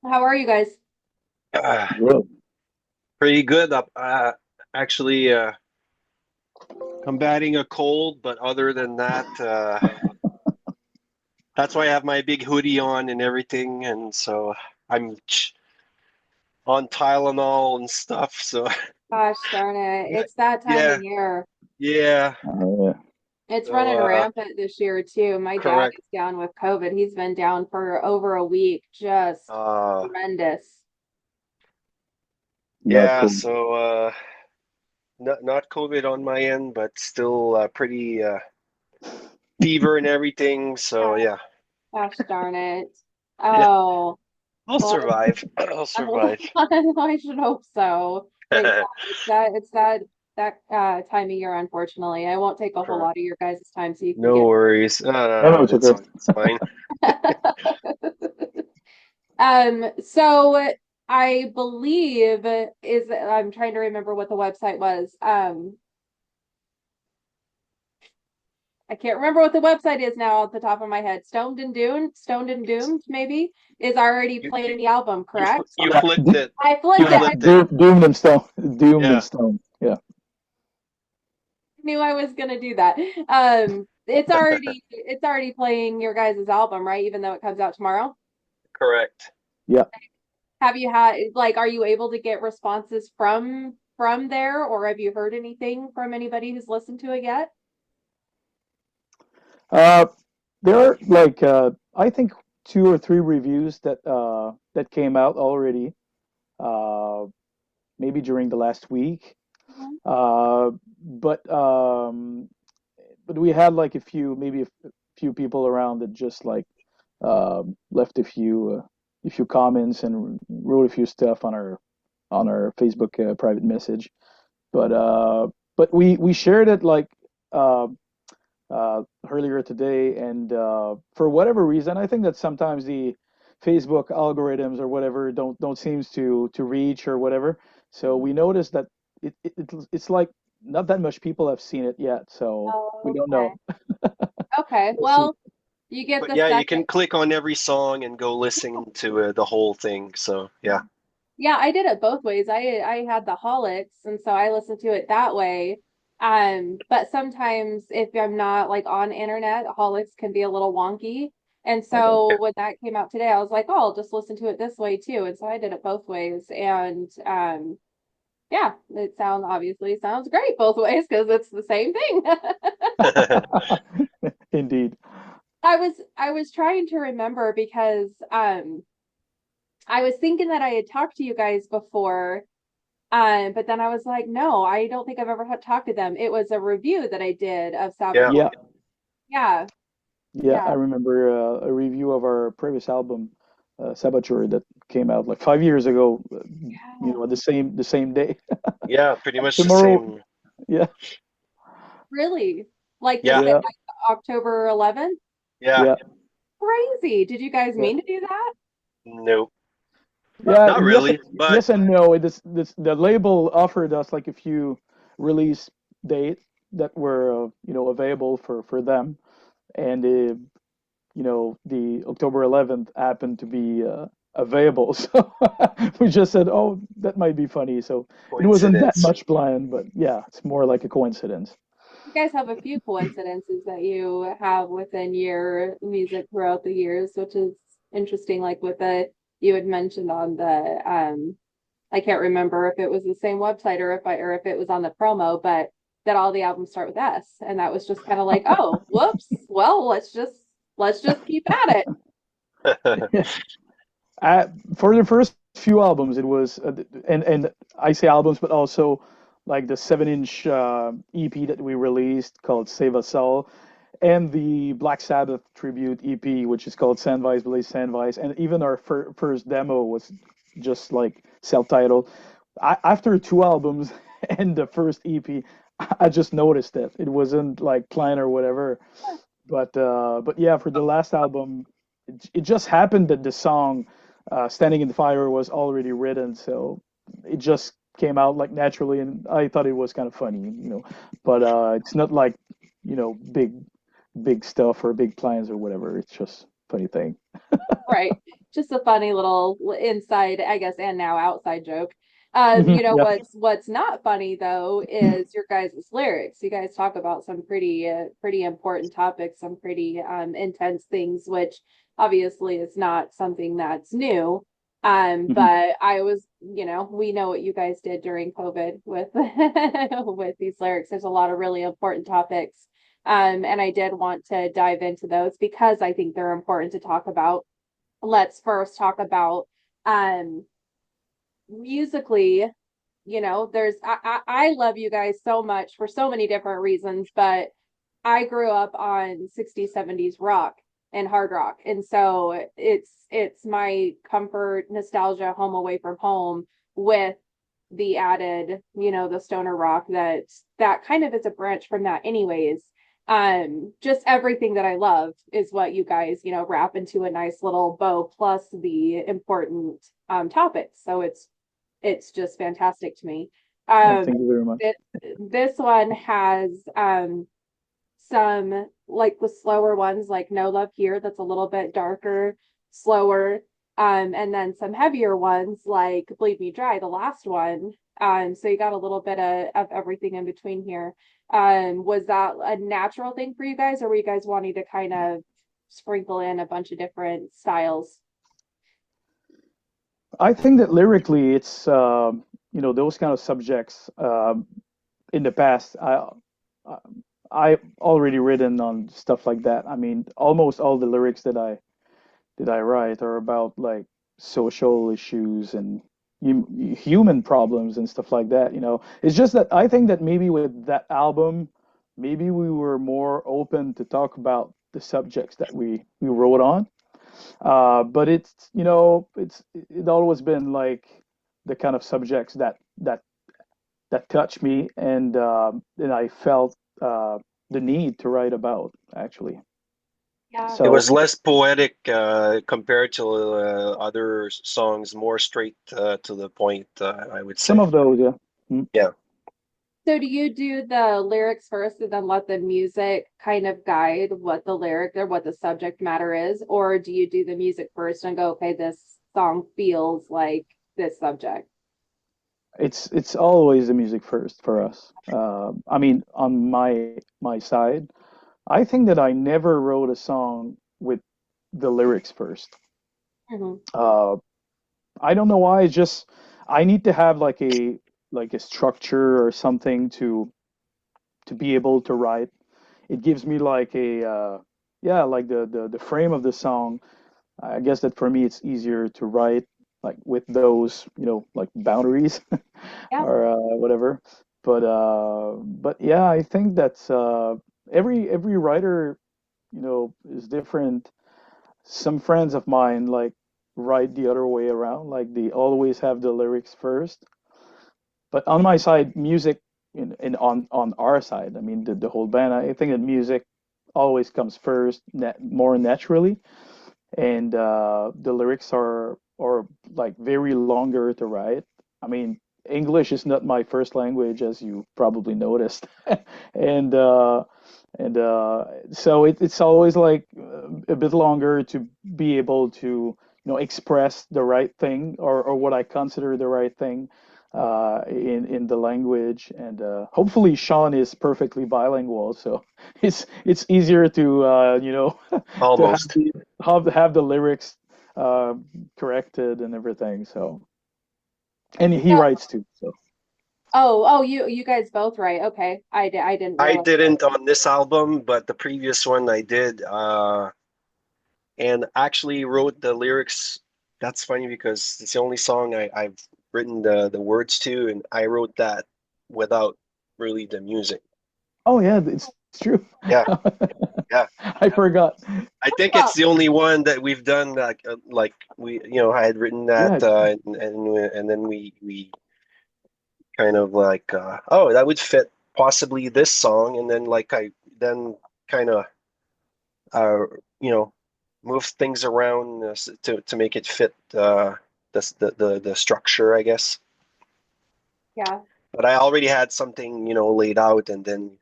How are you guys? Uh, Good. Pretty good. Actually, combating a cold, but other than that, that's why I have my big hoodie on and everything, and so I'm on Tylenol and stuff. So Gosh darn it. yeah, It's that time of yeah, year. yeah. Yeah. It's So running rampant this year too. My dad correct. is down with COVID. He's been down for over a week. Just Uh, horrendous. Not yeah. cool. So not COVID on my end, but still pretty fever and everything. So Ah, yeah, gosh darn it. yeah. Oh, I'll well, survive. I'll survive. I should hope so. But yeah, it's that time of year, unfortunately. I won't take a whole lot Correct. of your guys' time so you can No get worries. No, no, it's It's okay. fine. It's fine. So I believe is I'm trying to remember what the website was. I can't remember what the website is now off the top of my head. Stoned and Doomed, maybe, is already You playing the album, correct? you Yeah. flipped it. I You flipped it. Yeah. I flipped it. Doomed and Stone. Doomed and Yeah. Stone. Yeah. knew I was gonna do that. It's already playing your guys' album, right? Even though it comes out tomorrow. Correct. Yeah. Have you had like are you able to get responses from there, or have you heard anything from anybody who's listened to it yet? Uh, there are like I think two or three reviews that came out already. Uh, Maybe during the last week. Mhm. Uh, but um, but we had like maybe a few people around that just like left a few comments and wrote a few stuff on our Facebook private message. But uh, but we shared it like uh, earlier today, and for whatever reason, I think that sometimes the Facebook algorithms or whatever don't seems to reach or whatever. So we noticed that it's like not that much people have seen it yet. So we Oh, don't okay. know. Okay. We'll see. Well, you get But the yeah, you second. can click on every song and go listen to the whole thing. So yeah. Yeah, I did it both ways. I had the Holics, and so I listened to it that way. But sometimes if I'm not like on internet, Holics can be a little wonky. And Okay. so when that came out today, I was like, oh, I'll just listen to it this way too. And so I did it both ways. And yeah, obviously sounds great both ways because it's the same thing. Indeed. I was trying to remember because I was thinking that I had talked to you guys before. But then I was like, no, I don't think I've ever talked to them. It was a review that I did of Yeah. Saboteur. Yeah. Yeah, Yeah. yeah, I remember a review of our previous album, Saboteur, that came out like 5 years ago. yeah. The same day. Yeah, pretty much the Tomorrow. same. Yeah. Really? Like the Yeah. same Yeah. like October 11th? Yeah. Yeah. Crazy. Did you guys Yeah. mean to do that? Nope. Yeah, Not really. But yes and no. The label offered us like a few release date that were available for them, and the October 11th happened to be available, so we just said, oh, that might be funny. So it wasn't that coincidence. much planned, but yeah, it's more like a coincidence. You guys have a few coincidences that you have within your music throughout the years, which is interesting. Like with the you had mentioned on the I can't remember if it was the same website or if it was on the promo, but that all the albums start with S, and that was just kind of like, oh, whoops. Well, let's just keep at it. For the first few albums, it was, and I say albums, but also like the 7-inch EP that we released called Save Us All, and the Black Sabbath tribute EP, which is called Sandveiss, Blaze Sandveiss, and even our first demo was just like self-titled. After two albums and the first EP, I just noticed it wasn't like planned or whatever. But yeah, for the last album, it just happened that the song "Standing in the Fire" was already written, so it just came out like naturally, and I thought it was kind of funny. But it's not like big stuff or big plans or whatever. It's just funny thing. Right. just a funny little inside, I guess, and now outside joke. Mhm, yeah. What's not funny though is your guys' lyrics. You guys talk about some pretty important topics, some pretty intense things, which obviously is not something that's new. Mhm. But I was, we know what you guys did during COVID with with these lyrics. There's a lot of really important topics. And I did want to dive into those because I think they're important to talk about. Let's first talk about um musically, there's I love you guys so much for so many different reasons, but I grew up on 60s, 70s rock and hard rock. And so it's my comfort, nostalgia, home away from home with the added, the stoner rock that kind of is a branch from that anyways. Just everything that I love is what you guys, wrap into a nice little bow plus the important topics. So it's just fantastic to me. Oh, Um thank you very much. it, this one has some like the slower ones like No Love Here that's a little bit darker, slower. And then some heavier ones like Bleed Me Dry, the last one. So you got a little bit of everything in between here. Was that a natural thing for you guys, or were you guys wanting to kind of sprinkle in a bunch of different styles? I think that lyrically, it's those kind of subjects. In the past, I I already written on stuff like that. I mean, almost all the lyrics that I write are about like social issues and human problems and stuff like that. It's just that I think that maybe with that album, maybe we were more open to talk about the subjects that we wrote on. But it always been like the kind of subjects that touched me and I felt the need to write about actually. Yeah. It So was less poetic compared to other songs, more straight to the point, I would some say. of those, yeah. Mm. Yeah. So do you do the lyrics first and then let the music kind of guide what the lyric or what the subject matter is? Or do you do the music first and go, okay, this song feels like this subject? It's always the music first for us. I mean, on my side, I think that I never wrote a song with the lyrics first. Mhm. Uh, I don't know why. It's just I need to have like a structure or something to be able to write. It gives me like a yeah, like the frame of the song. I guess that for me it's easier to write like with those, like boundaries Yeah. or whatever. But yeah, I think that's every writer, is different. Some friends of mine like write the other way around, like they always have the lyrics first. But on my side, music on our side, I mean the whole band, I think that music always comes first, more naturally, and the lyrics are like very longer to write. I mean, English is not my first language, as you probably noticed, and so it's always like a bit longer to be able to express the right thing or what I consider the right thing in the language. And hopefully Shawn is perfectly bilingual, so it's easier to to Almost. have the lyrics uh, corrected and everything. So and he So, writes too. So oh, you guys both right. Okay. I didn't I realize that. didn't on this album, but the previous one I did, and actually wrote the lyrics. That's funny because it's the only song I've written the words to, and I wrote that without really the music. oh yeah, it's true. Yeah, yeah. I forgot. I think it's Well, the only one that we've done like we I had written Yeah, that and then we kind of like oh, that would fit possibly this song, and then like I then kind of uh you know move things around to make it fit the structure, I guess. yeah. But I already had something laid out, and then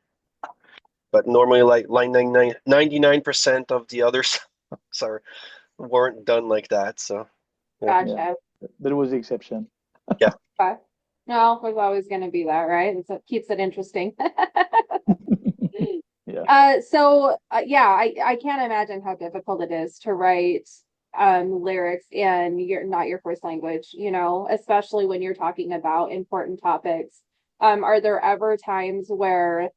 but normally like 99% of the other songs are weren't done like that. So yeah, Yeah, Gotcha. that was the exception. yeah. Okay. No, there's always going to be that, right? It's what keeps it interesting. Yeah. Yeah, I can't imagine how difficult it is to write lyrics in your not your first language, especially when you're talking about important topics. Are there ever times where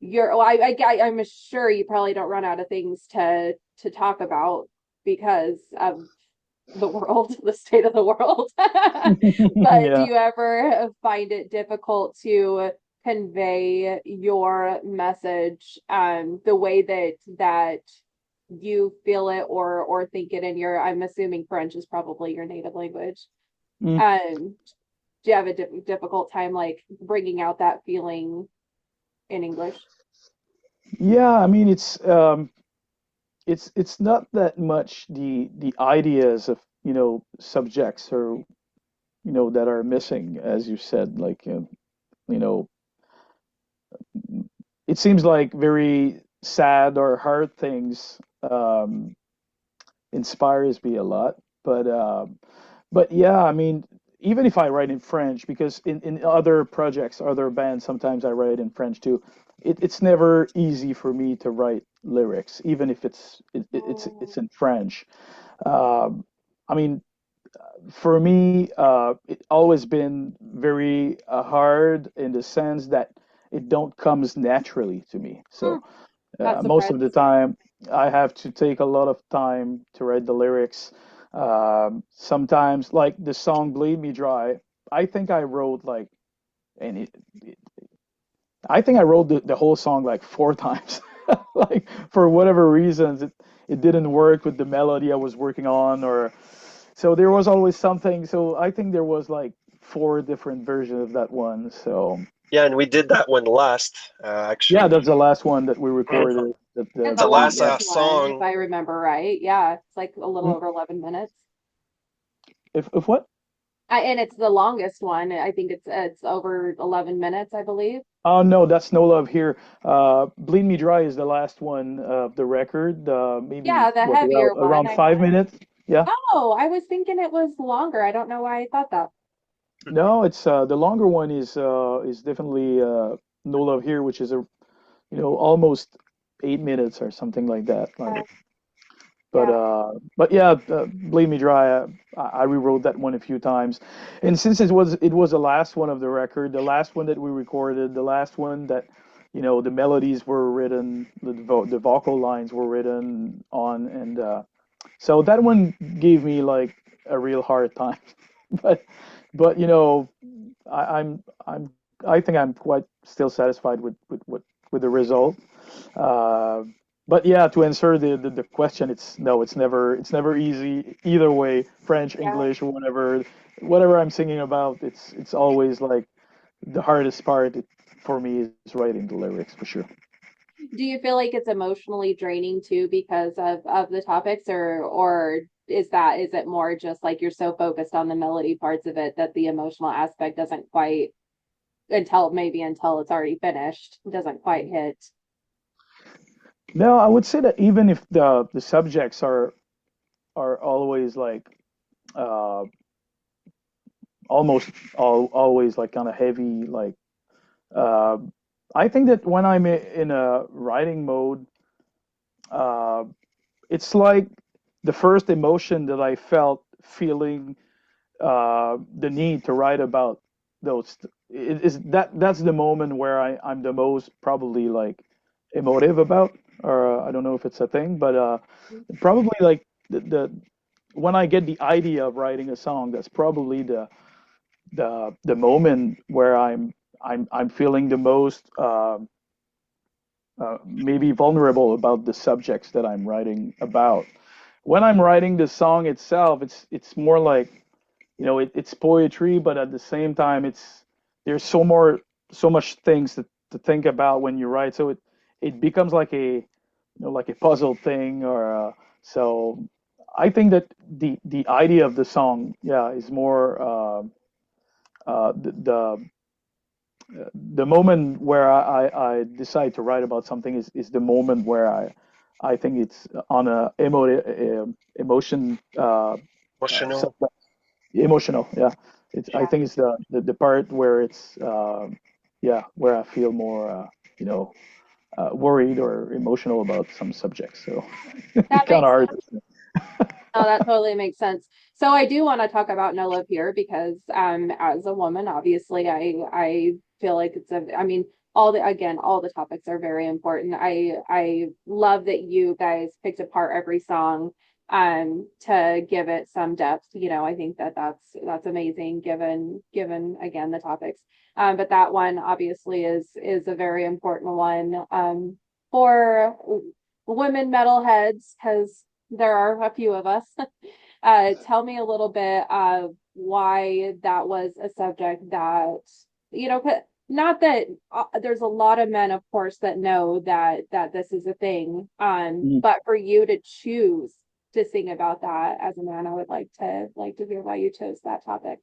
well, I'm sure you probably don't run out of things to talk about because of the world, the state of the world. But do Yeah. you ever find it difficult to convey your message the way that you feel it or think it in your, I'm assuming French is probably your native language. Mm. Um, do you have a difficult time like bringing out that feeling in English? Yeah, I mean it's not that much the ideas of, subjects or, that are missing, as you said, like, you know, it seems like very sad or hard things inspires me a lot. But yeah, I mean, even if I write in French, because in other projects, other bands, sometimes I write in French too. It's never easy for me to write lyrics, even if it's Oh, in French. I mean, for me, it always been very hard in the sense that it don't comes naturally to me. hmm, So that most of the surprises me. time, I have to take a lot of time to write the lyrics. Sometimes, like the song "Bleed Me Dry," I think I wrote like, and I think I wrote the whole song like four times. Like for whatever reasons, it didn't work with the melody I was working on, or so there was always something. So I think there was like four different versions of that one. So Yeah, and we did that one last, yeah, actually. that's the last one that we Mhm. recorded. And the The last longest one, if song. I remember right. Yeah, it's like a little Mm, over 11 minutes. if what? And it's the longest one. I think it's over 11 minutes, I believe. Oh no, that's No Love Here. Bleed Me Dry is the last one of the record. Maybe Yeah, the what heavier one. around 5 minutes. Yeah. Oh, I was thinking it was longer. I don't know why I thought that. No, it's the longer one is definitely No Love Here, which is almost 8 minutes or something like that. Like, Uh, but yeah. uh, but yeah, Bleed Me Dry. I rewrote that one a few times, and since it was the last one of the record, the last one that we recorded, the last one that the melodies were written, the vocal lines were written on, and so that one gave me like a real hard time. but but I'm I think I'm quite still satisfied with the result. Uh, but yeah, to answer the question, it's no, it's never easy either way, French, Yeah. English, or whatever I'm singing about. It's always like the hardest part for me is writing the lyrics for sure. Do you feel like it's emotionally draining too because of the topics or is it more just like you're so focused on the melody parts of it that the emotional aspect doesn't quite until it's already finished, doesn't quite hit. No, I would say that even if the subjects are always like uh, almost always like kind of heavy, like uh, I think that when I'm in a writing mode, uh, it's like the first emotion that I felt feeling the need to write about those. That's the moment where I'm the most probably like emotive about, or I don't know if it's a thing, but probably like the when I get the idea of writing a song, that's probably the moment where I'm feeling the most maybe vulnerable about the subjects that I'm writing about. When I'm writing the song itself, it's more like it's poetry, but at the same time, there's so much things to think about when you write. So it becomes like a puzzle thing, or so. I think that the idea of the song, yeah, is more the moment where I decide to write about something is the moment where I think it's on a emotion Emotional. subject, emotional. Yeah, it's. I Yeah, think it's the part where it's yeah, where I feel more you know worried or emotional about some subjects. So that kind of makes hard sense. to No, that totally makes sense. So I do want to talk about No Love Here because as a woman, obviously I feel like it's a I mean all the topics are very important. I love that you guys picked apart every song to give it some depth. You know, I think that that's amazing given again the topics. But that one obviously is a very important one for women metalheads because there are a few of us. Tell me a little bit of why that was a subject that, you know, not that there's a lot of men, of course, that know that this is a thing. Mhm. But for you to choose to sing about that as a man, I would like to hear why you chose that topic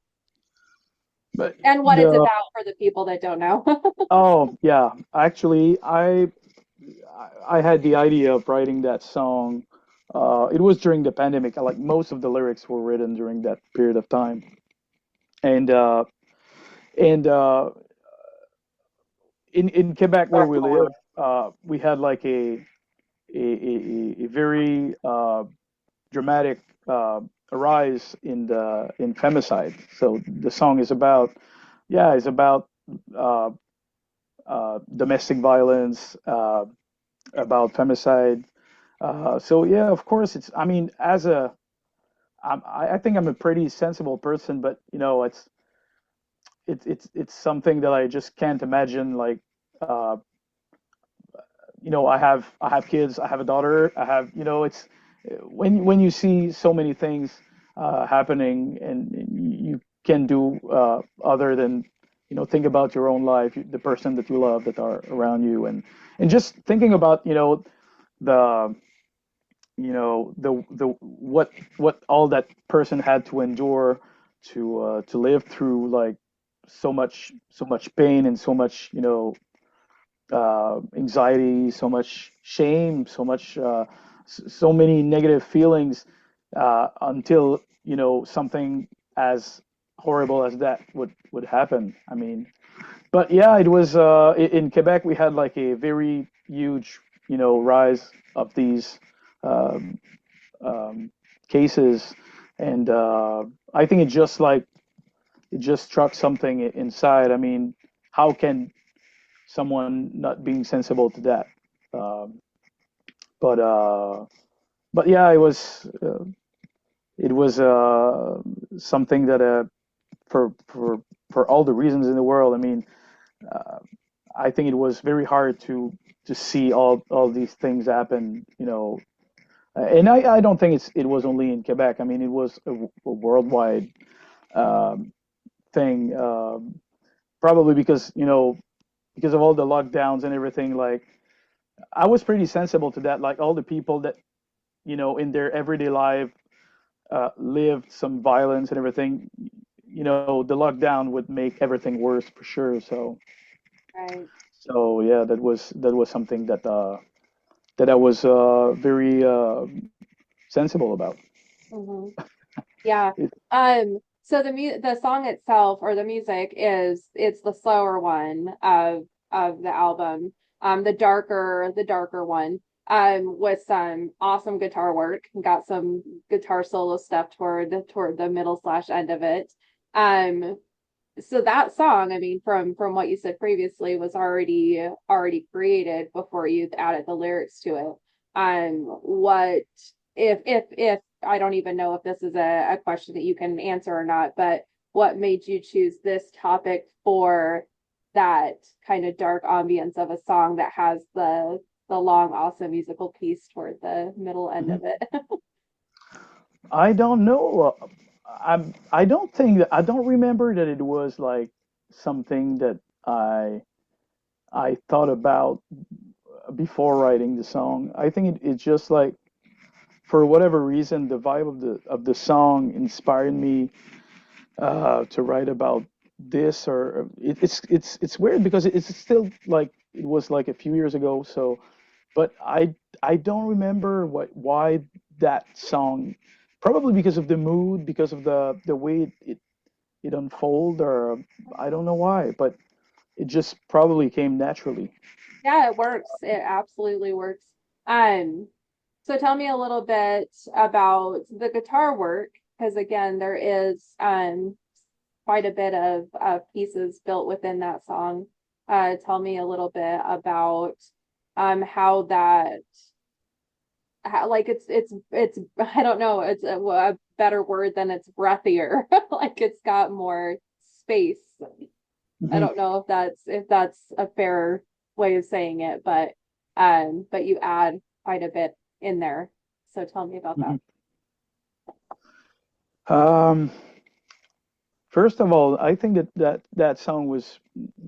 But and what it's the about for the people that don't know. oh yeah, actually I had the idea of writing that song. It was during the pandemic. Like most of the lyrics were written during that period of time, and uh, and in Quebec where we live, we had like a very dramatic rise in femicide. So the song is about yeah, it's about uh, domestic violence, about femicide. So yeah, of course it's. I mean, as a I think I'm a pretty sensible person, but you know, it's something that I just can't imagine. Like, uh, you know, I have kids, I have a daughter, I have, you know, it's when you see so many things happening, and you can do other than you know think about your own life, the person that you love that are around you, and just thinking about the the what all that person had to endure to live through like so much pain and so much anxiety, so much shame, so many negative feelings until something as horrible as that would happen. I mean, but yeah, it was in Quebec we had like a very huge rise of these um, um, cases, and I think it just struck something inside. I mean, how can someone not being sensible to that? Um, but uh, but yeah, it was something that for for for all the reasons in the world. I mean, uh, I think it was very hard to see all these things happen. And I don't think it was only in Quebec. I mean, it was a worldwide um, thing. Probably because of all the lockdowns and everything. Like I was pretty sensible to that. Like all the people that in their everyday life lived some violence and everything. The lockdown would make everything worse for sure. Right. So yeah, that was something that I was very sensible about. Hmm. Yeah. It, So the song itself or the music it's the slower one of the album. The darker one. With some awesome guitar work. Got some guitar solo stuff toward the middle slash end of it. Um, so that song, I mean, from what you said previously, was already created before you added the lyrics to it. What if I don't even know if this is a question that you can answer or not, but what made you choose this topic for that kind of dark ambience of a song that has the long, awesome musical piece toward the middle end of Mhm. it? I don't know. I don't think that I don't remember that it was like something that I I thought about before writing the song. I think it's just like for whatever reason the vibe of the song inspired me to write about this. Or it's weird because it's still like it was like a few years ago. So but I don't remember why that song. Probably because of the mood, because of the way it unfold, or I don't know why, but it just probably came naturally. Yeah, it works. It absolutely works. Um, so tell me a little bit about the guitar work, because again, there is quite a bit of pieces built within that song. Tell me a little bit about how that how, like it's I don't know, it's a better word than it's breathier. Like it's got more space. I Hmm. don't know if that's a fair way of saying it, but you add quite a bit in there. So tell me about that. Hmm. Um, First of all, I think that song was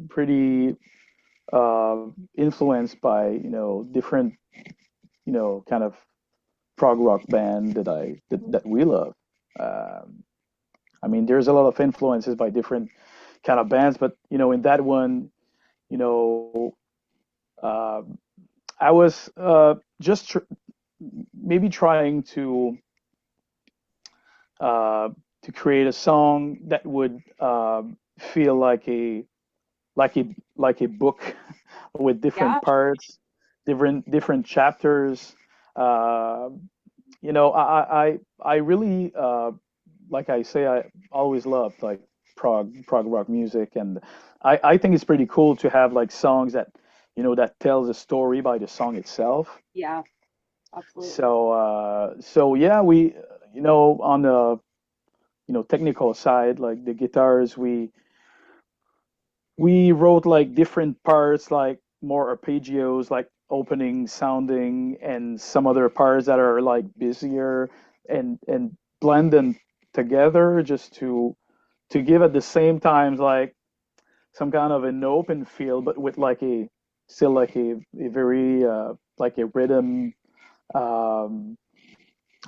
pretty influenced by, different, kind of prog rock band that we love. Um, I mean, there's a lot of influences by different kind of bands, but in that one, you know, uh, I was just maybe trying uh, to create a song that would feel like a book with different Yeah, parts, different chapters. Uh, I really like I say, I always loved like prog rock music, and I think it's pretty cool to have like songs that that tells a story by the song itself. yeah, absolutely. So yeah, we on the technical side, like the guitars, we wrote like different parts, like more arpeggios, like opening sounding, and some other parts that are like busier, and blend them together just to give at the same time like some kind of an open feel, but with like a still like a very like a rhythm. Um,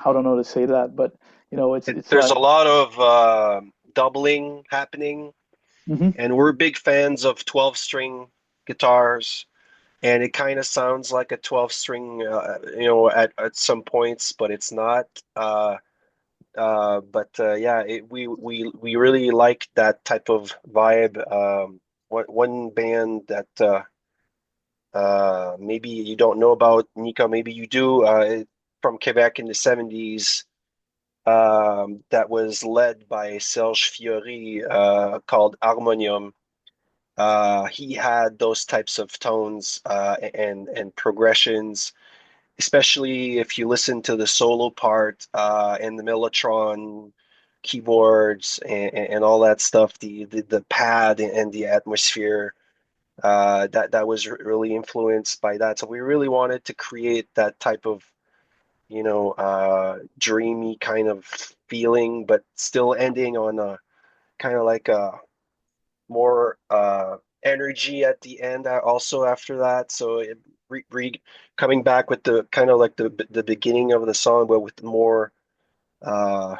I don't know to say that, but it's There's a like. lot of doubling happening, Mhm. and we're big fans of 12-string guitars, and it kind of sounds like a 12-string, at some points, but it's not. But yeah, we really like that type of vibe. One band that maybe you don't know about, Nico, maybe you do, from Quebec in the 70s, that was led by Serge Fiori, called Harmonium. He had those types of tones, and progressions, especially if you listen to the solo part, and the Mellotron keyboards, and all that stuff, the pad and the atmosphere. That was really influenced by that. So we really wanted to create that type of, dreamy kind of feeling, but still ending on a kind of like a more energy at the end, also after that. So it coming back with the kind of like the beginning of the song, but with more, uh,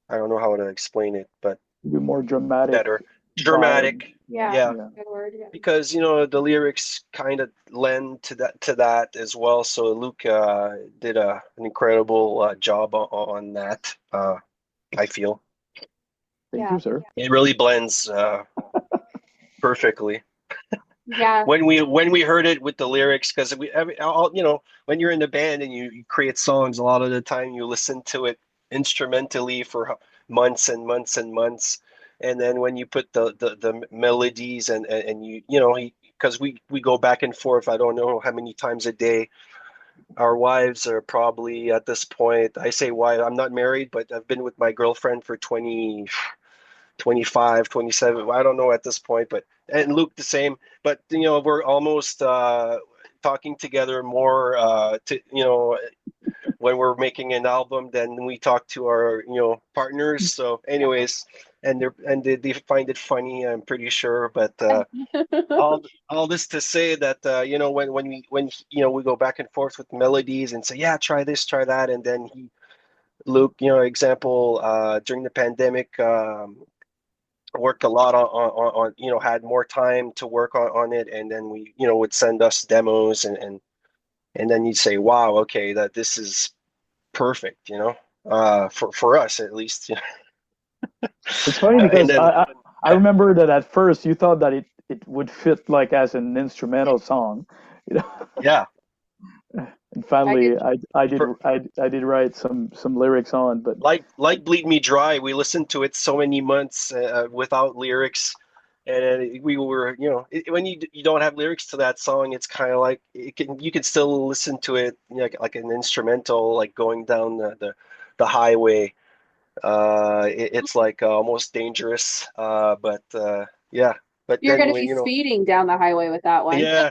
I don't know how to explain it, but Be more dramatic better, vibe. dramatic. Yeah, Yeah, Yeah. good word. Yeah. because the lyrics kind of lend to that as well. So Luke did an incredible job on that. I feel Thank Yeah. you, sir. it really blends perfectly. Yeah. When we heard it with the lyrics, because when you're in the band and you create songs, a lot of the time you listen to it instrumentally for months and months and months, and then when you put the melodies, and because we go back and forth, I don't know how many times a day. Our wives are probably at this point, I say wife, I'm not married, but I've been with my girlfriend for 25, 27. I don't know at this point, but and Luke the same. But we're almost talking together more, to when we're making an album than we talk to our partners. So, anyways, and they find it funny, I'm pretty sure. But all this to say that when we go back and forth with melodies and say, yeah, try this, try that, and then Luke, example, during the pandemic, worked a lot on had more time to work on it, and then we would send us demos, and and then you'd say, wow, okay, that this is perfect, for us at least. It's funny And because then I yeah, remember that at first you thought that it would fit like as an instrumental song, you know. yeah, And I could finally for I did write some lyrics on, but like Bleed Me Dry, we listened to it so many months without lyrics, and we were, when you don't have lyrics to that song, it's kind of like you can still listen to it, like an instrumental, like going down the highway. It's like almost dangerous, but yeah. But you're then gonna when be speeding down the highway with that one. yeah.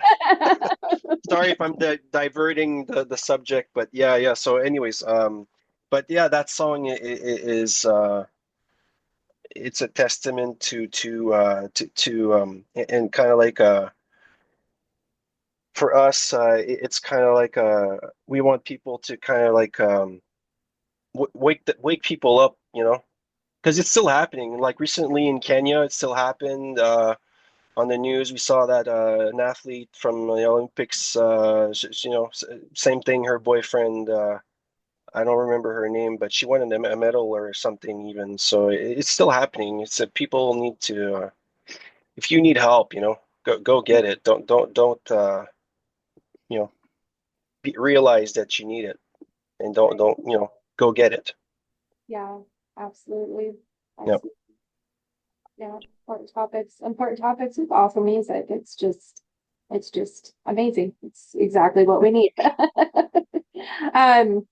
Sorry if I'm diverting the subject, but yeah, yeah. So, anyways, but yeah, that song is it's a testament to and kind of like for us, it's kind of like we want people to kind of like wake people up, because it's still happening. Like recently in Kenya, it still happened. On the news, we saw that an athlete from the Olympics, same thing. Her boyfriend, I don't remember her name, but she won a medal or something even. So it's still happening. It's people need to, if you need help, go get it. Don't you know, realize that you need it, and Right. don't go get it. Yeah, absolutely. Yep. Absolutely. Yeah, important topics. Important topics with awesome music. It's just amazing. It's exactly what we need. Um,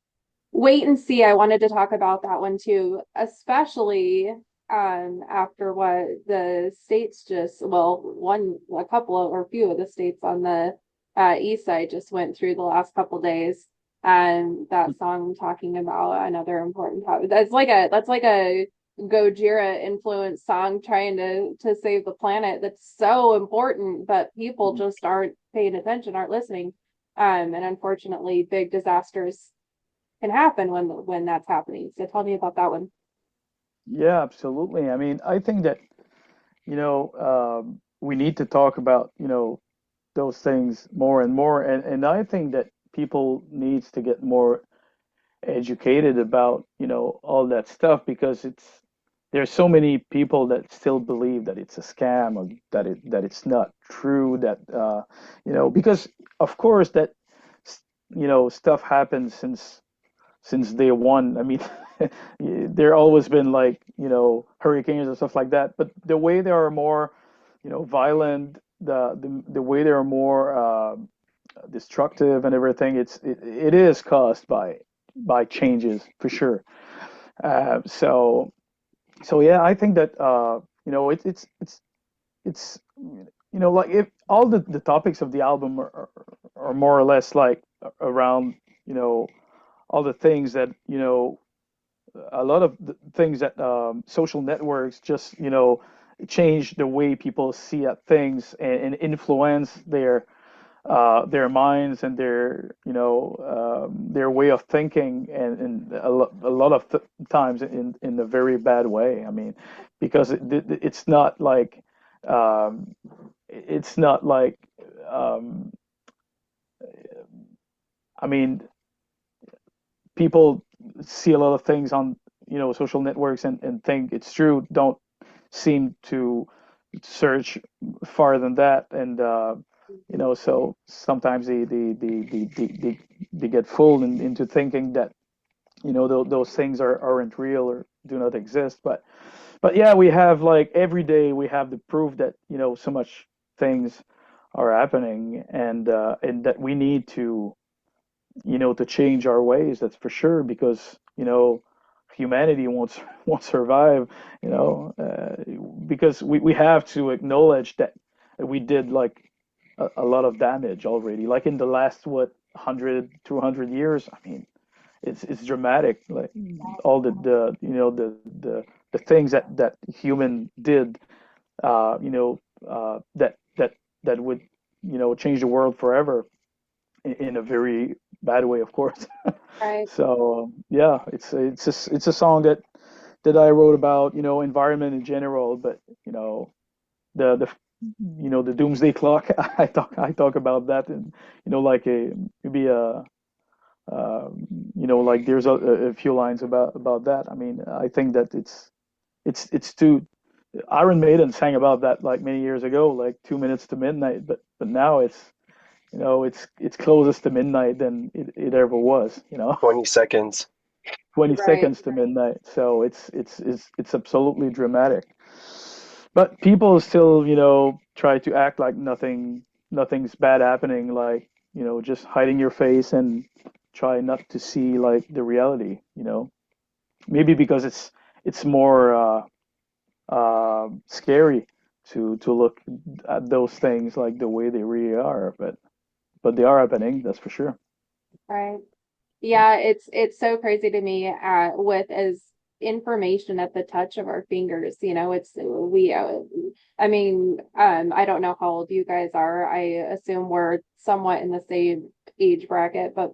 Wait and see. I wanted to talk about that one too, especially after what the states just, well, a couple of, or a few of the states on the east side just went through the last couple days. And that song talking about another important topic. That's like a Gojira influenced song trying to save the planet. That's so important, but people just aren't paying attention, aren't listening. And unfortunately, big disasters can happen when that's happening. So tell me about that one. yeah, absolutely. I mean, I think that, we need to talk about, those things more and more, and I think that people needs to get more educated about, all that stuff because there's so many people that still believe that it's a scam or that it's not true that because of course that stuff happens since day one. I mean, there always been like, hurricanes and stuff like that, but the way they are more, violent, the way they are more destructive and everything, it is caused by changes for sure. So yeah, I think that it's like if all the topics of the album are more or less like around all the things that a lot of the things that social networks just change the way people see at things and influence their minds and their way of thinking and a lot of times in a very bad way. I mean, because it's not like um, it's not like um, I mean, people see a lot of things on social networks and think it's true, don't seem to search farther than that, and so sometimes they get fooled into thinking that those things aren't real or do not exist. But yeah, we have like every day we have the proof that so much things are happening, and that we need to change our ways. That's for sure, because humanity won't survive. Because we have to acknowledge that we did like a lot of damage already. Like in the last 100 200 years. I mean, it's dramatic. Like all the things that human did. That would change the world forever in a very bad way, of course. Right. So yeah, it's a song that I wrote about environment in general, but the the doomsday clock. I talk about that, and like a maybe a like there's a few lines about that. I mean, I think that it's too. Iron Maiden sang about that like many years ago, like 2 minutes to midnight, but now it's closest to midnight than it ever was. 20 seconds. 20 Right. seconds to midnight. So it's absolutely dramatic. But people still, try to act like nothing's bad happening, like, just hiding your face and try not to see like the reality. Maybe because it's more scary to look at those things like the way they really are, but they are happening, that's for sure. Right. Yeah, it's so crazy to me with as information at the touch of our fingers, it's we I mean, I don't know how old you guys are. I assume we're somewhat in the same age bracket, but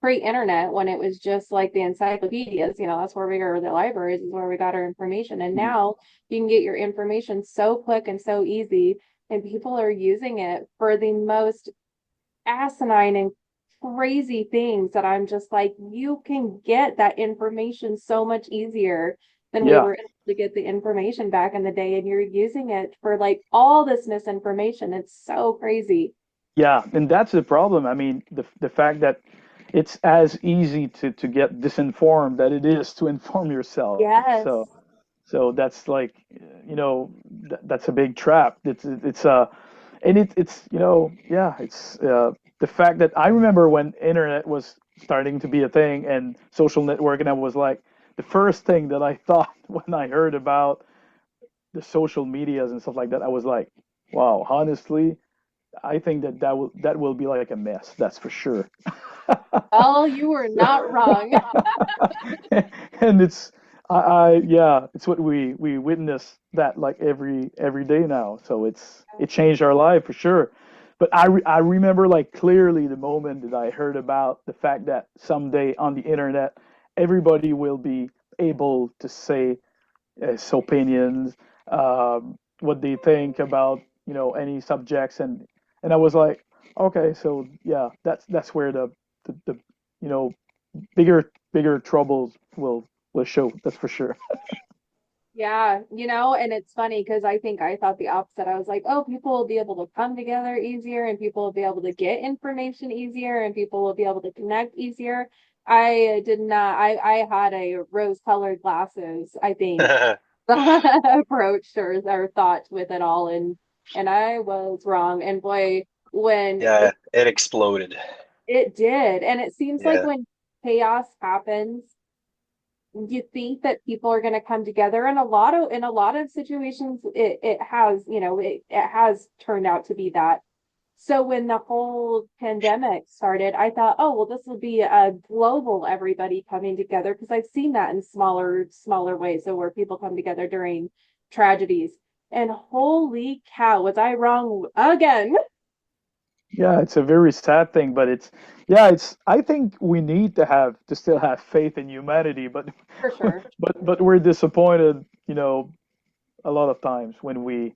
pre-internet when it was just like the encyclopedias, that's where we go, the libraries is where we got our information. And Mhm. now you can get your information so quick and so easy, and people are using it for the most asinine and crazy things that I'm just like, you can get that information so much easier than we Yeah. were able to get the information back in the day. And you're using it for like all this misinformation. It's so crazy. Yeah, and that's the problem. I mean, the fact that it's as easy to get disinformed that it is to inform yourself. So Yes. so that's like, that's a big trap. It's and it's yeah, it's the fact that I remember when internet was starting to be a thing and social network, and I was like, the first thing that I thought when I heard about the social medias and stuff like that, I was like, wow, honestly, I think that will be like a mess. That's for sure. Oh, you were not wrong. And yeah, it's what we witness that like every day now. So it changed our life for sure. But I remember like clearly the moment that I heard about the fact that someday on the internet everybody will be able to say his opinions, what they think about any subjects, and I was like, okay, so yeah, that's where the you know bigger troubles will show. That's for sure. Yeah, and it's funny because I think I thought the opposite. I was like, oh, people will be able to come together easier and people will be able to get information easier and people will be able to connect easier. I did not, I had a rose-colored glasses, I think, approach or thought with it all, and I was wrong. And boy, when Yeah, it exploded. it did, and it seems like Yeah. when chaos happens, you think that people are going to come together, and a lot of situations it has, it has turned out to be that. So when the whole pandemic started, I thought, oh well, this will be a global everybody coming together, because I've seen that in smaller ways, so where people come together during tragedies. And holy cow, was I wrong again? Yeah, it's a very sad thing, but it's I think we need to still have faith in humanity, but For sure. but we're disappointed, a lot of times when we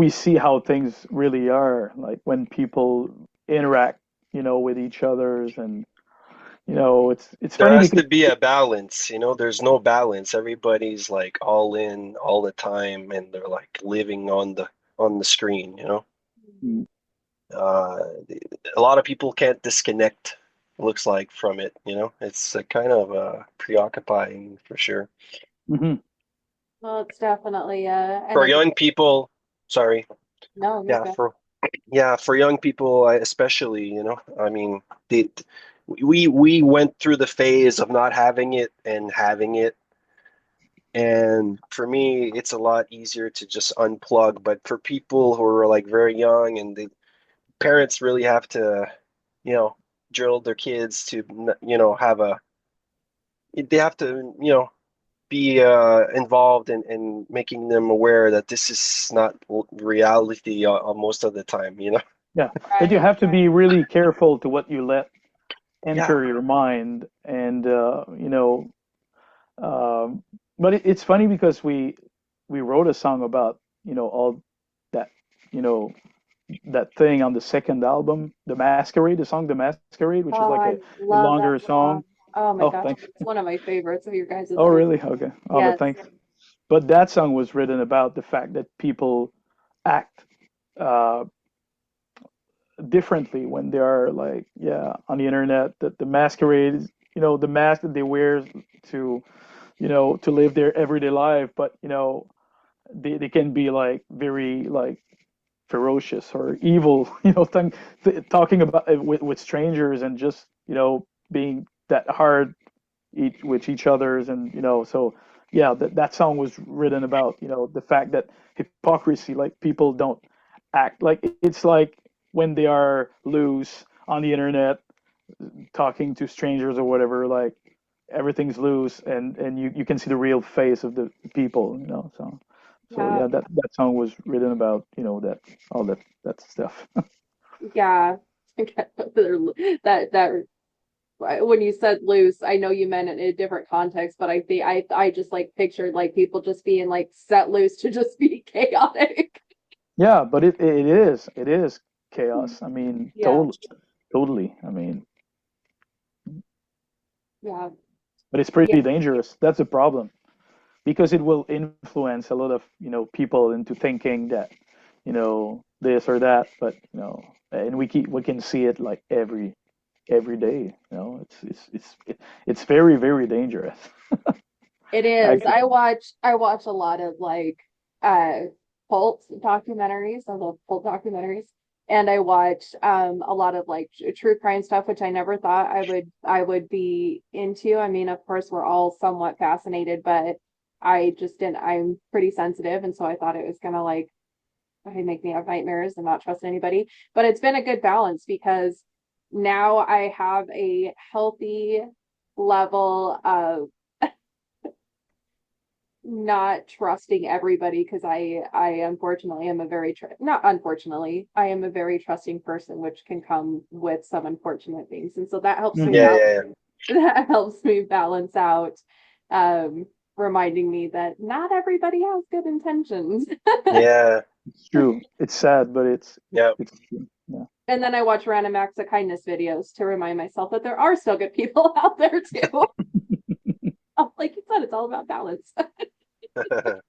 see how things really are, like when people interact, with each others, and it's There funny has because to be a balance, there's no balance. Everybody's like all in all the time and they're like living on the screen. Uh, a lot of people can't disconnect, looks like, from it. It's kind of preoccupying for sure. Mhm. Well, it's definitely and For it's young people, sorry. no, you're Yeah, good. for young people, especially, I mean, the we went through the phase of not having it and having it. And for me, it's a lot easier to just unplug. But for people who are like very young and the parents really have to, you know, drill their kids to, have they have to, be involved in making them aware that this is not reality most of the time. Yeah, that you Right. have to be really careful to what you let Yeah. enter your mind, and Um, but it's funny because we wrote a song about all that. that thing on the second album, The Masquerade, the song The Masquerade, which is Oh, like I a love that longer song. song. Oh my Oh, gosh, thanks. it's one of my favorites of your guys' Oh, ever. really? Okay. Oh, but Yes. thanks. But that song was written about the fact that people act uh, differently when they are like, yeah, on the internet. That the masquerade, the mask that they wear to, to live their everyday life, but they can be like very like ferocious or evil, talking about it with strangers and just, being that hard with each other's, and so yeah, that song was written about, the fact that hypocrisy, like people don't act like, it's like when they are loose on the internet talking to strangers or whatever, like everything's loose, and you can see the real face of the people, so Yeah. yeah, that song was written about, that all that stuff. Yeah. That when you said loose, I know you meant it in a different context, but I think I just like pictured like people just being like set loose to just be chaotic. Yeah, but it is chaos. I mean, Yeah. totally. I mean, Yeah. but it's Yeah. pretty dangerous. That's the problem because it will influence a lot of, people into thinking that, this or that. But and we can see it like every day. It's very very dangerous. It is. Actually. I watch a lot of like uh cult documentaries. I love cult documentaries. And I watch a lot of like true crime stuff, which I never thought I would be into. I mean, of course, we're all somewhat fascinated, but I just didn't I'm pretty sensitive, and so I thought it was gonna like make me have nightmares and not trust anybody. But it's been a good balance because now I have a healthy level of not trusting everybody because I unfortunately am a very not unfortunately, I am a very trusting person, which can come with some unfortunate things, and so that helps me Yeah, Hmm. balance yeah, that helps me balance out, um reminding me that not everybody has good intentions. yeah, It's true. It's sad, but it's yeah, it's true. Yeah. And then I watch random acts of kindness videos to remind myself that there are still good people out there too. Like you said, it's all about balance. yeah.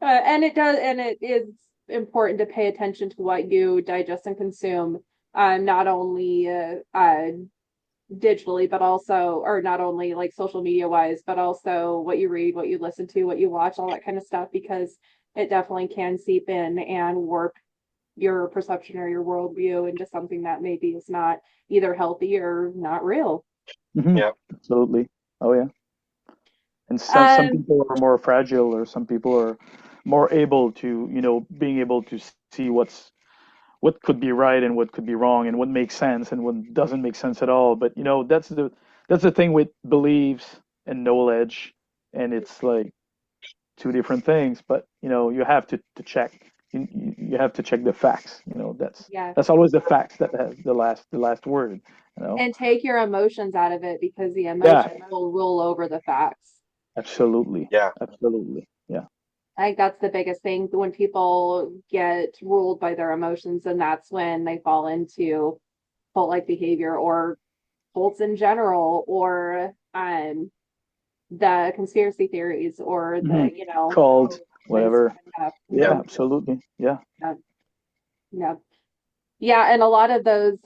And it does, and it is important to pay attention to what you digest and consume, not only digitally, but also, or not only like social media wise, but also what you read, what you listen to, what you watch, all that kind of stuff, because it definitely can seep in and warp your perception or your worldview into something that maybe is not either healthy or not real. Hmm. Yeah. Absolutely. Oh yeah. And some Um, people are more fragile, or some people are more able to, being able to see what could be right and what could be wrong and what makes sense and what doesn't make sense at all. But that's the thing with beliefs and knowledge, and it's like two different things. But you have to check. You have to check the facts. yeah. That's always the facts that has the last word. You know. And take your emotions out of it because the Yeah. emotion will rule over the facts. Absolutely. Yeah. Absolutely. Yeah. I think that's the biggest thing when people get ruled by their emotions, and that's when they fall into cult-like behavior or cults in general, or the conspiracy theories, or Hmm. the Called and whatever. stuff. Yeah. Yep. Absolutely. Yeah. Yeah, yeah, yeah, and a lot of those,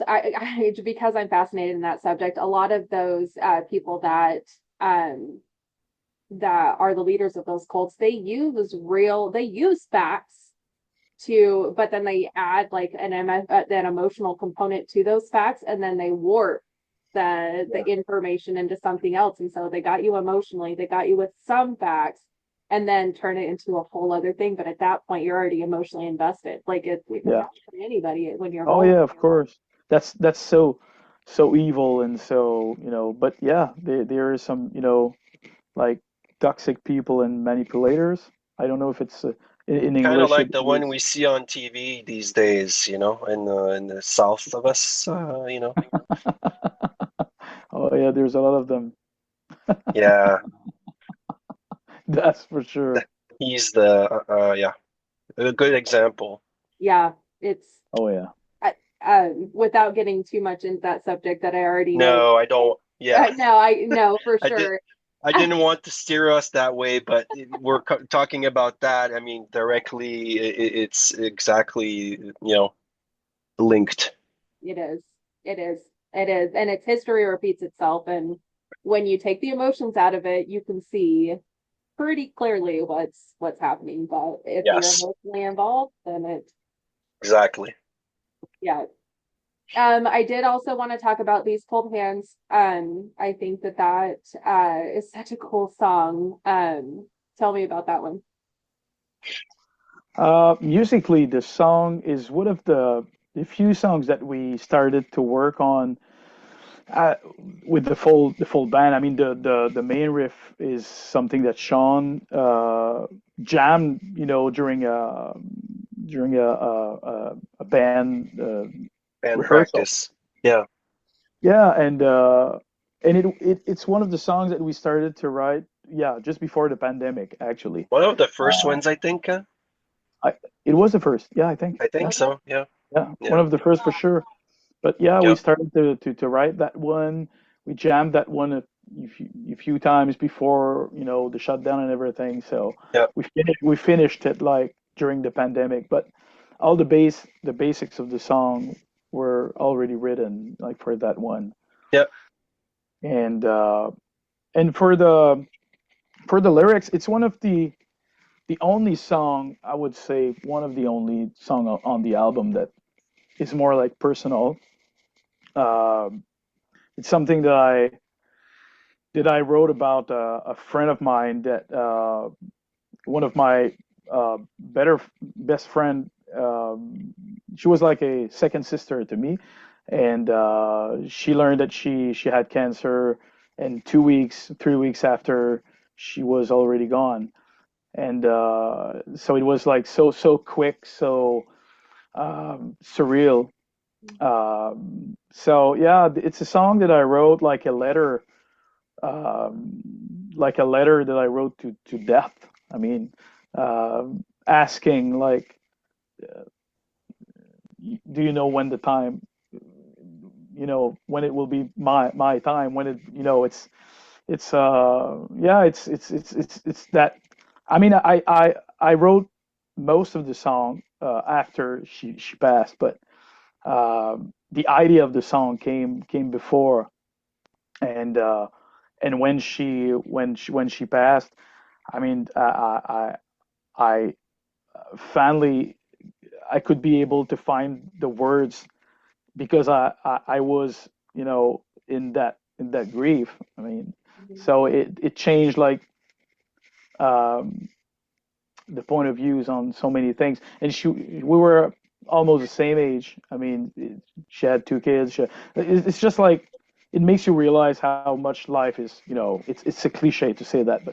because I'm fascinated in that subject, a lot of those people um that are the leaders of those cults, they use facts to, but then they add like an emotional component to those facts, and then they warp the Yeah. information into something else. And so they got you emotionally, they got you with some facts, and then turn it into a whole other thing. But at that point, you're already emotionally invested. Like it can Yeah. happen to anybody when you're Oh yeah, vulnerable. of course. That's so evil, and so, but yeah, there is some, like toxic people and manipulators. I don't know if it's in Kind of English like it the one is. we see on TV these days, in the south of us, Oh yeah, there's a lot of them. Yeah. That's for sure. He's the yeah, a good example. Yeah, it's Oh yeah. without getting too much into that subject that I already know. No, I don't. Yeah, No, I know for I did. sure. I didn't want to steer us that way, but we're talking about that. I mean, directly, it's exactly, linked. It is. It is. It is. And its history repeats itself. And when you take the emotions out of it, you can see pretty clearly what's happening. But if you're Yes, emotionally involved, then it exactly. yeah. I did also want to talk about These Cold Hands. I think that is such a cool song. Tell me about that one. Musically, the song is one of the few songs that we started to work on uh, with the full band. I mean, the main riff is something that Shawn jammed, during a band And rehearsal. practice. Yeah. Yeah, and it's one of the songs that we started to write. Yeah, just before the pandemic, actually. One of the first Uh, ones, I think. I it was the first. Yeah, I think. I think Yeah, so. Yeah. yeah, one Yeah. of the first for sure. But yeah, we Yep. started to write that one. We jammed that one a few times before, the shutdown and everything. So Yep. we finished it like during the pandemic, but all the basics of the song were already written like for that one. Yep. And for the lyrics, it's one of the only song, I would say, one of the only song on the album that is more like personal. Um, it's something that I wrote about a friend of mine that one of my best friend. She was like a second sister to me, and she learned that she had cancer, and 2 weeks, 3 weeks after, she was already gone. And so it was like so quick, so surreal. So yeah, it's a song that I wrote um, like a letter that I wrote to death. I mean, asking like, do you know when the time, when it will be my time, when yeah, it's that. I mean, I wrote most of the song after she passed, but the idea of the song came before, and when she passed, I mean, I finally I could be able to find the words because I was, in that grief. I mean, so it changed like um, the point of views on so many things. And we were almost the same age. I mean, she had 2 kids. It's just like it makes you realize how much life is. It's a cliche to say that, but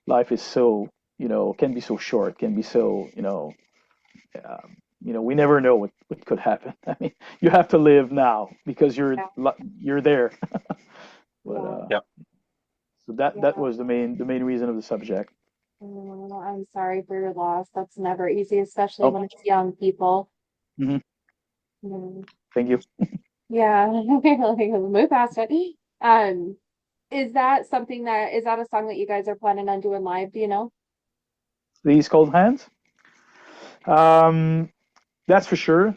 life is so, can be so short, can be so, we never know what could happen. I mean, you have to live now because Yeah, you're there. But yeah, Yep. so that yeah. was the main reason of the subject. Oh, I'm sorry for your loss. That's never easy, especially Oh, when it's young people. mhm. Mm, Thank you. yeah, like, move past it. Um, is that a song that you guys are planning on doing live? Do you know? These cold hands. Um, that's for sure.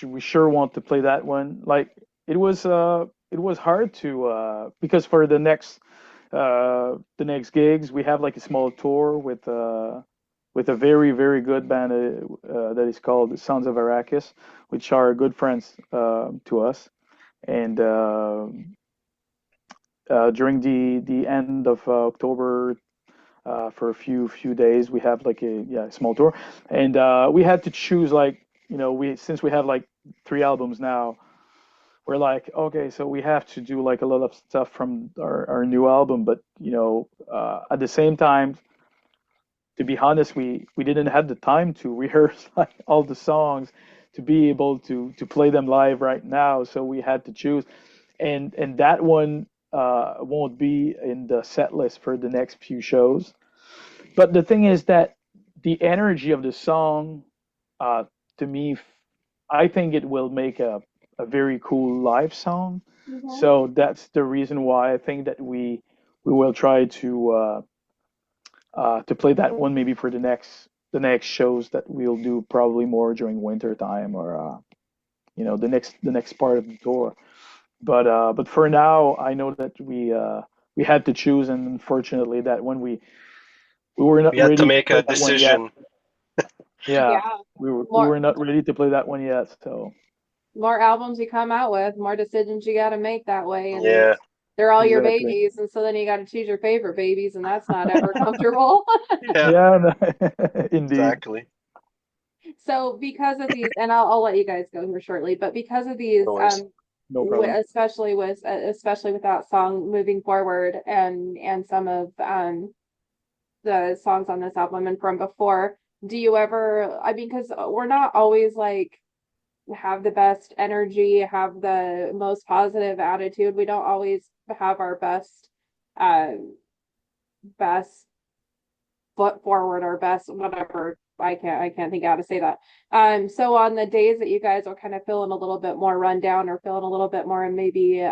We sure want to play that one. Like it was hard to because for the next gigs we have like a small tour with a very very good band that is called Sons of Arrakis, which are good friends to us. And during the end of October, for a few days. We have like a small tour, and we had to choose like we since we have like 3 albums now. We're like, okay, so we have to do like a lot of stuff from our new album, but at the same time, to be honest, we didn't have the time to rehearse like all the songs to be able to play them live right now. So we had to choose, and that one won't be in the set list for the next few shows. But the thing is that the energy of the song, uh, to me, I think it will make a very cool live song. Hmm. So that's the reason why I think that we will try to play that one maybe for the next shows that we'll do probably more during winter time or the next part of the tour. But for now, I know that we had to choose, and unfortunately, that when we were not We had to ready to make play a that one yet. decision. Yeah, Yeah. we More were not ready to play that one yet. So more albums you come out with, more decisions you got to make that way, and Yeah. they're all your exactly. babies, and so then you got to choose your favorite babies, and that's not ever comfortable. Yeah, Yeah, indeed. exactly. So because of these, and I'll let you guys go here shortly, but because of these, No worries. No problem. especially with that song moving forward, and some of the songs on this album and from before, do you ever? I mean, because we're not always like have the best energy, have the most positive attitude. We don't always have our uh, best foot forward or best whatever. I can't think how to say that. So on the days that you guys are kind of feeling a little bit more run down or feeling a little bit more maybe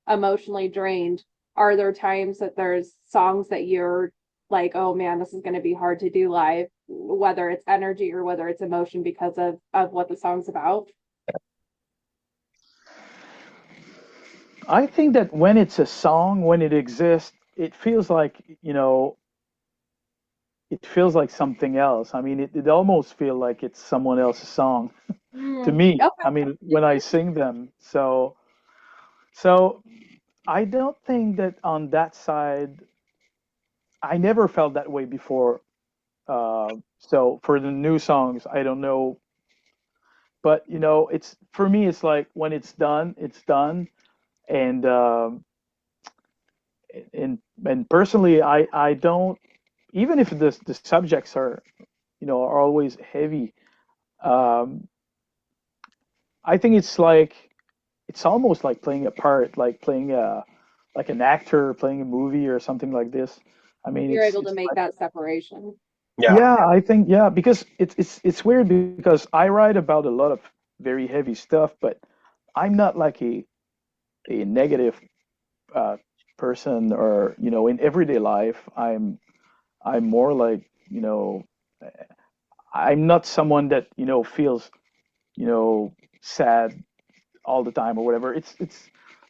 emotionally drained, are there times that there's songs that you're like, oh man, this is going to be hard to do live, whether it's energy or whether it's emotion because of what the song's about? I think that when it's a song, when it exists, it feels like, it feels like something else. I mean, it almost feels like it's someone else's song to Mm, me. okay. I mean, when I sing them. So I don't think that on that side, I never felt that way before. So for the new songs, I don't know, but it's for me, it's like when it's done, and and personally, I don't, even if the subjects are always heavy. Um, I think it's almost like playing a part, like playing like an actor playing a movie or something like this. I mean, You're able to it's make like, that separation. Yeah. yeah, I think, yeah, because it's weird because I write about a lot of very heavy stuff, but I'm not like a negative uh, person, or in everyday life I'm more like, I'm not someone that feels you know sad all the time or whatever.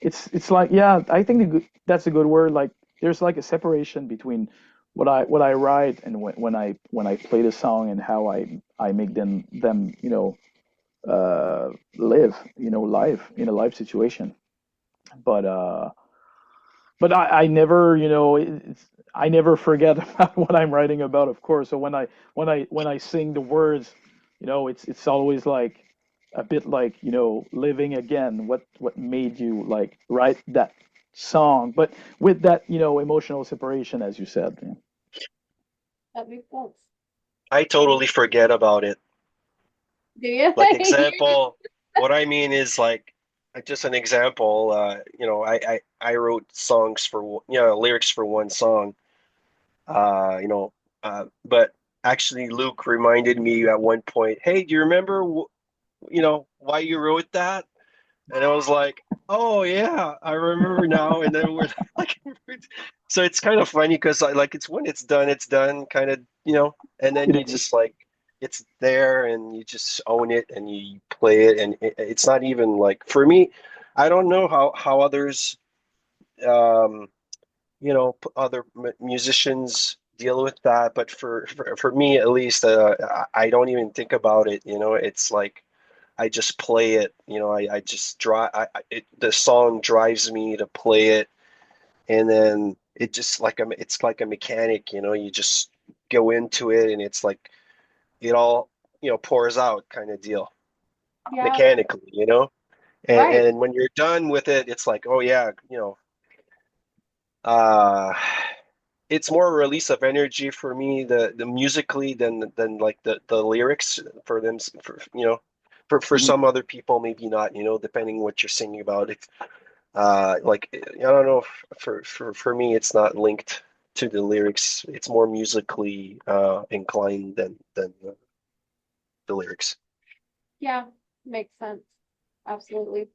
It's like, yeah, I think that's a good word. Like there's like a separation between what I write and when I play the song, and how I make them live live in a live situation. But I never, I never forget about what I'm writing about, of course. So when I sing the words, it's always like a bit like, living again what made you like write that song, but with that, emotional separation, as you said. Yeah. That makes sense. I totally forget about it. Do you? Like example, what I mean is like just an example, I wrote songs for lyrics for one song. But actually Luke reminded me at one point, "Hey, do you remember why you wrote that?" And I was like, "Oh yeah, I remember now." And then we're like, so it's kind of funny because like it's when it's done, kind of, and then It you is. just like it's there and you just own it and you play it, and it's not even like for me. I don't know how others, um, other musicians deal with that, but for me at least, I don't even think about it. It's like I just play it. I just drive. The song drives me to play it, and then it's like a mechanic. You just go into it, and it's like it all pours out kind of deal Yeah, mechanically. And right. and when you're done with it, it's like, oh yeah, uh, it's more a release of energy for me, the musically than like the lyrics for them for Mhm. some other people maybe not, depending what you're singing about. If like I don't know if for me it's not linked. to the lyrics. It's more musically inclined than the lyrics. Yeah, makes sense. Absolutely.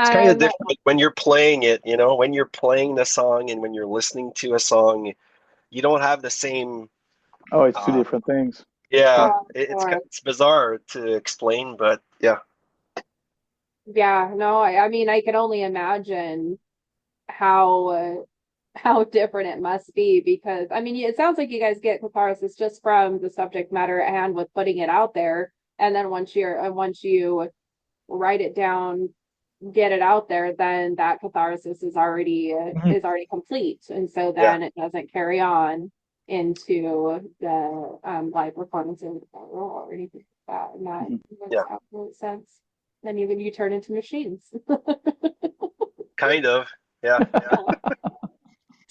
It's kind of Um, different when you're playing it, you know, when you're playing the song and when you're listening to a song, you don't have the same. Oh, it's two Uh, different things. yeah, oh, sure. it's bizarre to explain, but yeah. Yeah, no, I mean, I can only imagine how how different it must be because I mean, it sounds like you guys get catharsis just from the subject matter at hand with putting it out there, and then once you write it down, get it out there, then that catharsis Mhm. is already complete, and so Yeah. then it doesn't carry on into the live performances or anything like that, and that Mhm. makes Yeah, absolute sense. Then even you turn into machines. kind of. Yeah.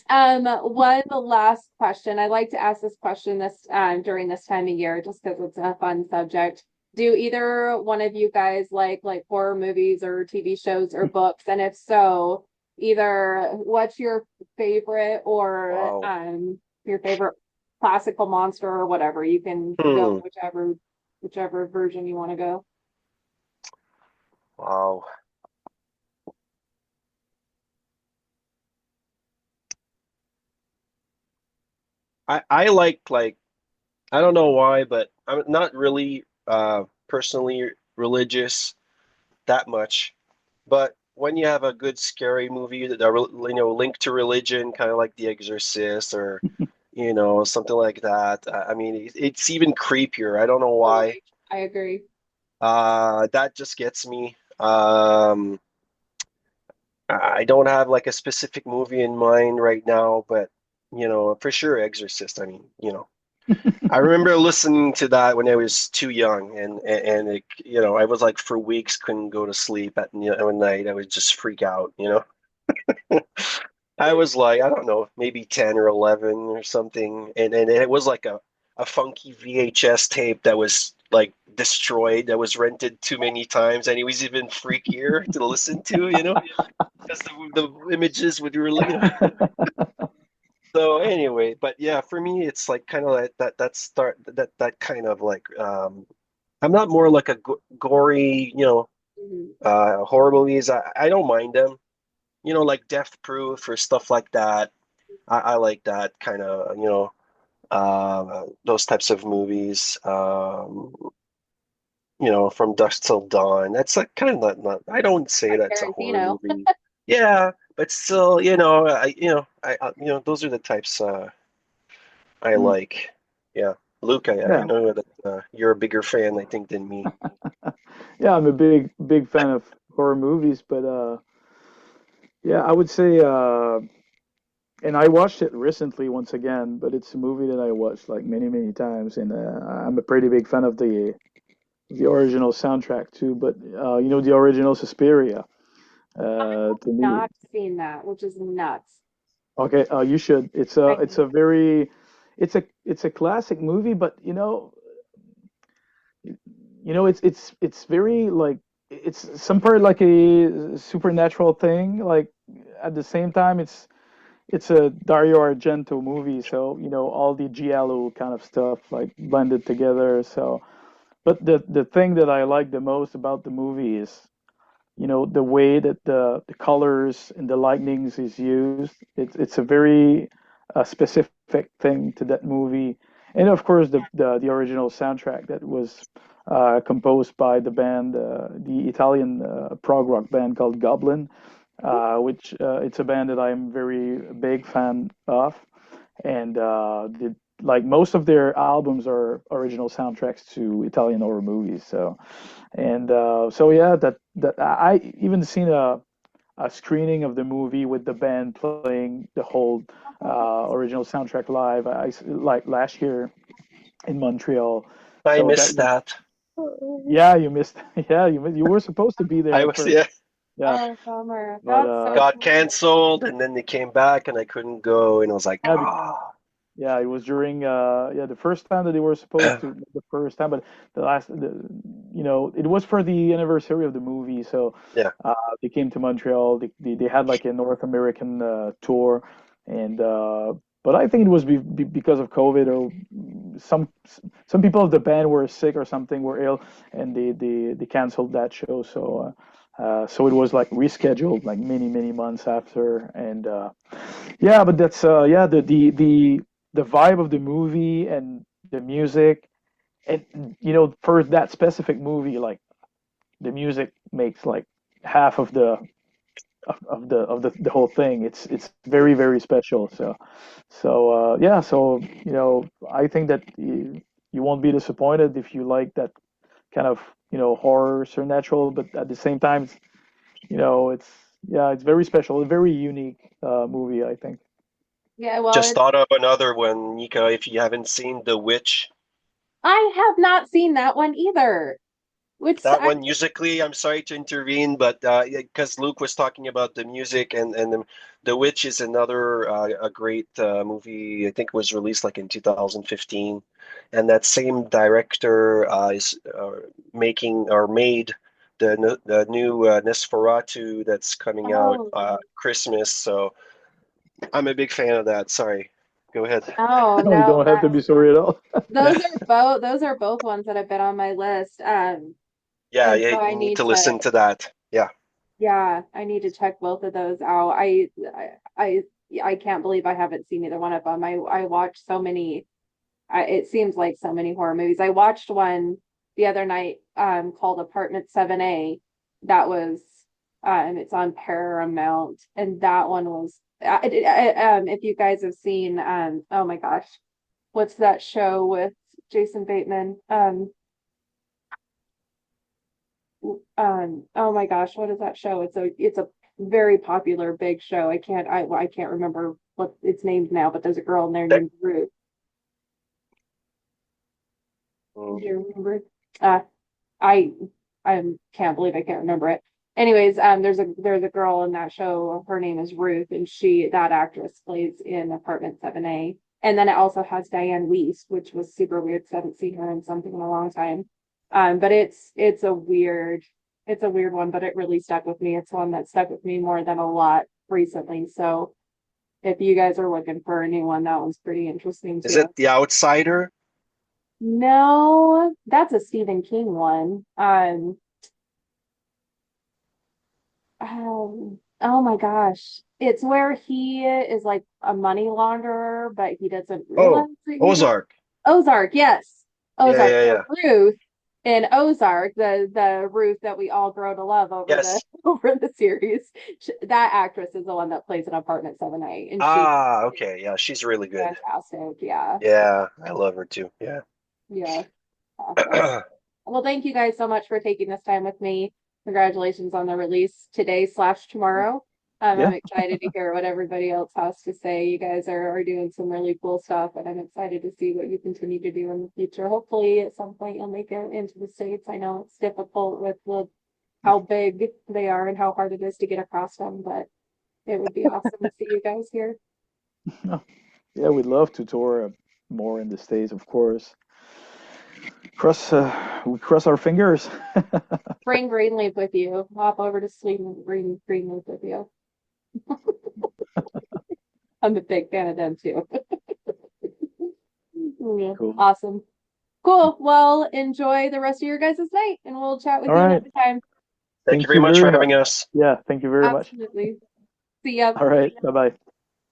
One last question. I like to ask this question this during this time of year just because it's a fun subject. Do either one of you guys like horror movies or TV shows or books? And if so, either what's your favorite or Wow. your favorite classical monster or whatever. You can go Hmm. whichever version you want to go. Wow. I like I don't know why, but I'm not really personally religious that much. But when you have a good scary movie that are linked to religion, kind of like The Exorcist or something like that. I mean, it's even creepier. I don't know why. Totally. I agree. That just gets me. I don't have like a specific movie in mind right now, but for sure, Exorcist. I mean, I remember listening to that when I was too young, and I was like for weeks couldn't go to sleep at night. I would just freak out. I was like, I don't know, maybe 10 or 11 or something. And it was like a funky VHS tape that was like destroyed, that was rented too many times. And it was even freakier to listen to, because the images would really. So anyway, but yeah, for me, it's like kind of like that kind of like, I'm not more like a gory, Mhm. horror movies. I don't mind them, like Death Proof or stuff like that. I like that kind of, those types of movies. From Dusk Till Dawn. That's like kind of not. I don't say Like that's a horror Tarantino. movie. Yeah, but still, those are the types I Mm. like. Yeah, Luke, I Yeah, know that you're a bigger fan, I think, than me. yeah, I'm a big fan of horror movies, but yeah, I would say, and I watched it recently once again, but it's a movie that I watched like many times, and I'm a pretty big fan of the original soundtrack too. But the original Suspiria. To me, Not seen that, which is nuts. okay, you should. I It's a very it's a classic movie, but it's very like it's some part like a supernatural thing. Like at the same time, it's a Dario Argento movie, so all the giallo kind of stuff like blended together. So, but the thing that I like the most about the movie is the way that the colors and the lightnings is used. It's a very specific thing to that movie, and of course the original soundtrack that was composed by the band, the Italian prog rock band called Goblin, which it's a band that I'm very big fan of, and like most of their albums are original soundtracks to Italian horror movies. So and so yeah, that I even seen a screening of the movie with the band playing the whole original soundtrack live. Like last year in Montreal. I So that missed that. yeah, you missed yeah you were supposed to be there I at was first. yeah, Yeah, Oh, bummer. but That's so got cool. canceled, and then they came back, and I couldn't go, and I was like, yeah, yeah, it was during the first time that they were supposed to the first time, but it was for the anniversary of the movie, so yeah. they came to Montreal. They had like a North American tour, and But I think it was because of COVID or some some people of the band were sick or something, were ill, and they canceled that show. So it was like rescheduled like many months after, and yeah, but that's yeah, the vibe of the movie and the music, and for that specific movie, like the music makes like half of the whole thing. It's very special. So yeah, so I think that you won't be disappointed if you like that kind of horror supernatural, but at the same time, it's yeah, it's very special, a very unique movie, I think. Yeah, well, Just thought of another one, Nika, if you haven't seen The Witch. I have not seen that one either. Which That one musically, I'm sorry to intervene, but because Luke was talking about the music and The Witch is another a great movie. I think was released like in 2015, and that same director is making or made the new Nosferatu that's coming out oh Christmas. So I'm a big fan of that. Sorry, go ahead. oh No, you no, don't have to be sorry at all. Yeah, those are both ones that have been on my list. yeah, And yeah. so I You need need to to, listen to that. Yeah. yeah, I need to check both of those out. I I can't believe I haven't seen either one of them. I watch so many. It seems like so many horror movies. I watched one the other night called Apartment 7A. That was it's on Paramount, and that one was if you guys have seen oh my gosh, what's that show with Jason Bateman? Oh my gosh, what is that show? It's a very popular big show. I can't remember what it's named now, but there's a girl in there Okay. named Ruth. Do Mm. you remember? Uh I I can't believe I can't remember it. Anyways, there's a girl in that show. Her name is Ruth, and that actress plays in Apartment 7A. And then it also has Diane Weiss, which was super weird because I haven't seen her in something in a long time. But it's a weird one, but it really stuck with me. It's one that stuck with me more than a lot recently. So if you guys are looking for a new one, that one's pretty interesting Is too. it The Outsider? No, that's a Stephen King one. Oh my gosh. It's where he is like a money launderer, but he doesn't realize Oh, that he's a Ozark. Ozark, yes. Yeah, Ozark. yeah, So yeah. Ruth in Ozark, the Ruth that we all grow to love over the Yes. over the series. That actress is the one that plays in Apartment 7A, and she Ah, okay. Yeah, she's really good. fantastic. Yeah. Yeah, I love her too. Yeah. Yeah. Awesome. Well, thank you guys so much for taking this time with me. Congratulations on the release today slash tomorrow. I'm Yeah. excited to hear what everybody else has to say. You guys are doing some really cool stuff, and I'm excited to see what you continue to do in the future. Hopefully, at some point, you'll make it into the States. I know it's difficult with how big they are and how hard it is to get across them, but it would be awesome to see you guys here. Yeah, we'd love to tour more in the States, of course. We cross our fingers. Bring Greenleaf with you. Hop over to Sweden, bring Greenleaf with you. I'm a big fan of them too. Yeah. Cool. Awesome. Cool. Well, enjoy the rest of your guys' night and we'll chat with All you right. another time. Thank you Thank very you much for very much. having us. Yeah, thank you very much. Absolutely. See ya. All right. Bye bye.